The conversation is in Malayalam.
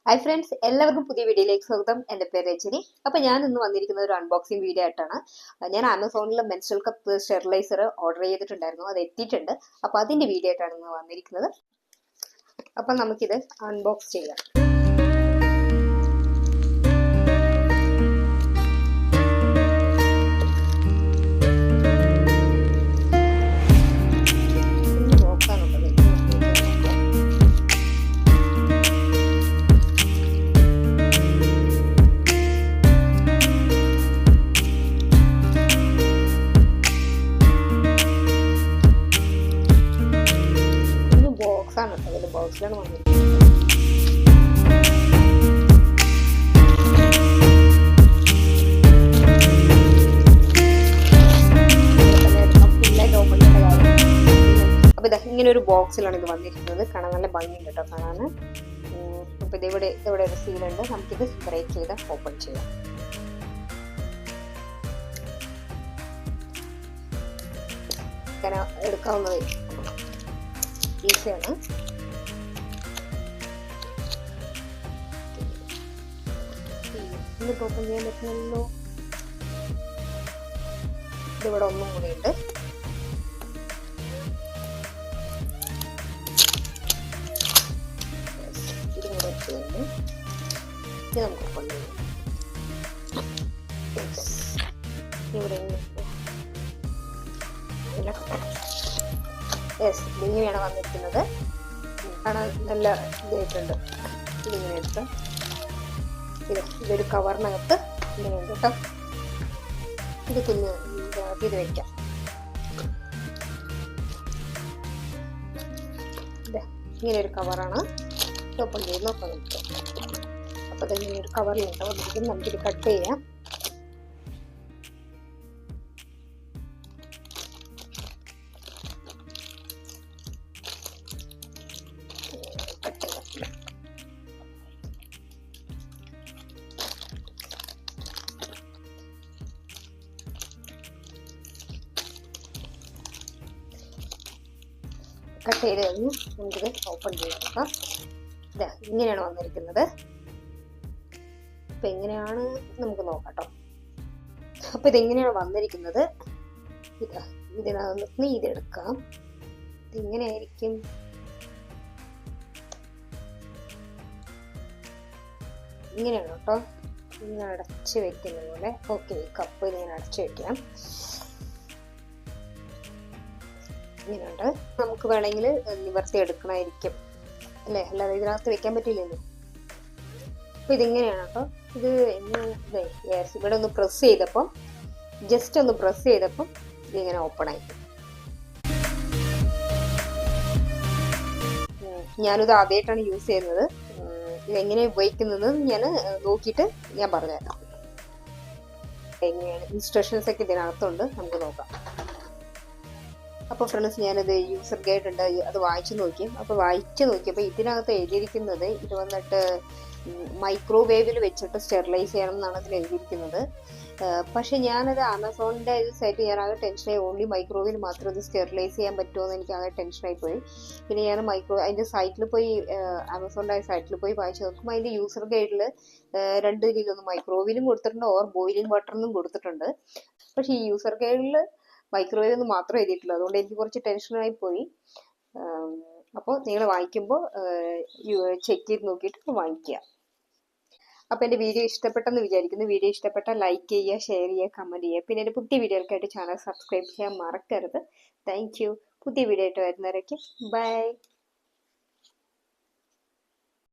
ഹായ് ഫ്രണ്ട്സ്, എല്ലാവർക്കും പുതിയ വീഡിയോയിലേക്ക് സ്വാഗതം. എൻ്റെ പേര് രജനി. അപ്പോൾ ഞാൻ ഇന്ന് വന്നിരിക്കുന്ന ഒരു അൺബോക്സിംഗ് വീഡിയോ ആയിട്ടാണ്. ഞാൻ ആമസോണിൽ മെൻസ്ട്രൽ കപ്പ് സ്റ്റെറിലൈസർ ഓർഡർ ചെയ്തിട്ടുണ്ടായിരുന്നു, അത് എത്തിയിട്ടുണ്ട്. അപ്പോൾ അതിൻ്റെ വീഡിയോ ആയിട്ടാണ് ഇന്ന് വന്നിരിക്കുന്നത്. അപ്പം നമുക്കിത് അൺബോക്സ് ചെയ്യാം. ബോക്സാണ് കേട്ടോ, അതിൽ ബോക്സിലാണ് വന്നിരിക്കുന്നത്. അപ്പൊ ഇങ്ങനെ ഒരു ബോക്സിലാണ് ഇത് വന്നിരിക്കുന്നത്. കാണാൻ നല്ല ഭംഗിയുണ്ട് കേട്ടോ കാണാൻ. അപ്പൊ ഇവിടെ ഒരു സീലുണ്ട്. നമുക്കിത് ബ്രേക്ക് ചെയ്ത് ഓപ്പൺ ചെയ്യാം. ഇങ്ങനെ എടുക്കാവുന്നതേ, ഈസിയാണ്. ഇതിപ്പോൾ ഓപ്പൺ ചെയ്യാൻ പറ്റുന്നല്ലോ. ഇതിവിടെ ഒന്നും കൂടി ഉണ്ട്. ഇതിങ്ങനെ വെച്ചുകൊണ്ട് ഇത് നമുക്ക് ഓപ്പൺ ചെയ്യാം. ഇവിടെ ഇങ്ങനെയാണ് വന്നിരിക്കുന്നത്. കാണാൻ നല്ല ഇതായിട്ടുണ്ട്. ഇതിങ്ങനെ എടുത്ത് ഇതൊരു കവറിനകത്ത് ഇങ്ങനെയുണ്ട് കേട്ടോ. ഇത് ഇത് വെക്കാം. ഇങ്ങനെ ഒരു കവറാണ്. ഓപ്പൺ ചെയ്ത് നോക്കാം നമുക്ക്. അപ്പോൾ അതിങ്ങനെ ഒരു കവറിലുണ്ട് വന്നിരിക്കും. നമുക്കിത് കട്ട് ചെയ്യാം. കട്ട് ചെയ്ത് കഴിഞ്ഞ് നമുക്കിത് ഓപ്പൺ ചെയ്ത് നോക്കാം. ഇതാ ഇങ്ങനെയാണ് വന്നിരിക്കുന്നത്. അപ്പം എങ്ങനെയാണ് നമുക്ക് നോക്കാം കേട്ടോ. അപ്പം ഇതെങ്ങനെയാണ് വന്നിരിക്കുന്നത്. ഇതാ ഇതിനകത്ത് ഇതെടുക്കാം. ഇതെങ്ങനെയായിരിക്കും. ഇങ്ങനെയാണ് കേട്ടോ. ഇങ്ങനെ അടച്ച് വെക്കുന്ന പോലെ. ഓക്കെ, കപ്പ് ഇങ്ങനെ അടച്ച് വെക്കാം. ഇങ്ങനെയുണ്ട്. നമുക്ക് വേണമെങ്കിൽ നിവർത്തി എടുക്കണമായിരിക്കും അല്ലേ, അല്ലാതെ ഇതിനകത്ത് വെക്കാൻ പറ്റില്ലല്ലോ. അപ്പോൾ ഇതിങ്ങനെയാണ് കേട്ടോ. ഇത് ഇവിടെ ഒന്ന് പ്രസ് ചെയ്തപ്പം, ജസ്റ്റ് ഒന്ന് പ്രസ് ചെയ്തപ്പം ഇതിങ്ങനെ ഓപ്പൺ ആയി. ഞാനിത് ആദ്യമായിട്ടാണ് യൂസ് ചെയ്യുന്നത്. ഇതെങ്ങനെ ഉപയോഗിക്കുന്നത് ഞാൻ നോക്കിയിട്ട് ഞാൻ പറഞ്ഞുതരാം. എങ്ങനെയാണ് ഇൻസ്ട്രക്ഷൻസ് ഒക്കെ ഇതിനകത്തുണ്ട്, നമുക്ക് നോക്കാം. അപ്പോൾ ഫ്രണ്ട്സ്, ഞാനത് യൂസർ ഗൈഡ് ഉണ്ട്, അത് വായിച്ചു നോക്കി. അപ്പോൾ വായിച്ചു നോക്കിയപ്പോൾ ഇതിനകത്ത് എഴുതിയിരിക്കുന്നത് ഇത് വന്നിട്ട് മൈക്രോവേവിൽ വെച്ചിട്ട് സ്റ്റെറിലൈസ് ചെയ്യണം എന്നാണ് അതിൽ എഴുതിയിരിക്കുന്നത്. പക്ഷെ ഞാനത് ആമസോണിൻ്റെ സൈറ്റ് ഞാനാകെ ടെൻഷനായി. ഓൺലി മൈക്രോവേവിൽ മാത്രം ഇത് സ്റ്റെറിലൈസ് ചെയ്യാൻ പറ്റുമോ എന്ന് എനിക്ക് ആകെ ടെൻഷനായി പോയി. പിന്നെ ഞാൻ അതിൻ്റെ സൈറ്റിൽ പോയി, ആമസോണിൻ്റെ സൈറ്റിൽ പോയി വായിച്ചു നോക്കുമ്പോൾ അതിൻ്റെ യൂസർ ഗൈഡിൽ 2 രീതിയിലൊന്ന് മൈക്രോവേവിലും കൊടുത്തിട്ടുണ്ട്, ഓർ ബോയിലിംഗ് വാട്ടറിനും കൊടുത്തിട്ടുണ്ട്. പക്ഷേ ഈ യൂസർ ഗൈഡിൽ മൈക്രോവേവ് ഒന്ന് മാത്രം എഴുതിയിട്ടുള്ളൂ. അതുകൊണ്ട് എനിക്ക് കുറച്ച് ടെൻഷനായി പോയി. അപ്പോൾ നിങ്ങൾ വാങ്ങിക്കുമ്പോൾ ചെക്ക് ചെയ്ത് നോക്കിയിട്ട് വാങ്ങിക്കുക. അപ്പോൾ എൻ്റെ വീഡിയോ ഇഷ്ടപ്പെട്ടെന്ന് വിചാരിക്കുന്നു. വീഡിയോ ഇഷ്ടപ്പെട്ടാൽ ലൈക്ക് ചെയ്യുക, ഷെയർ ചെയ്യുക, കമൻറ്റ് ചെയ്യുക. പിന്നെ എൻ്റെ പുതിയ വീഡിയോകൾക്കായിട്ട് ചാനൽ സബ്സ്ക്രൈബ് ചെയ്യാൻ മറക്കരുത്. Thank you. പുതിയ വീഡിയോ ആയിട്ട് വരുന്നവരേക്കും ബൈ.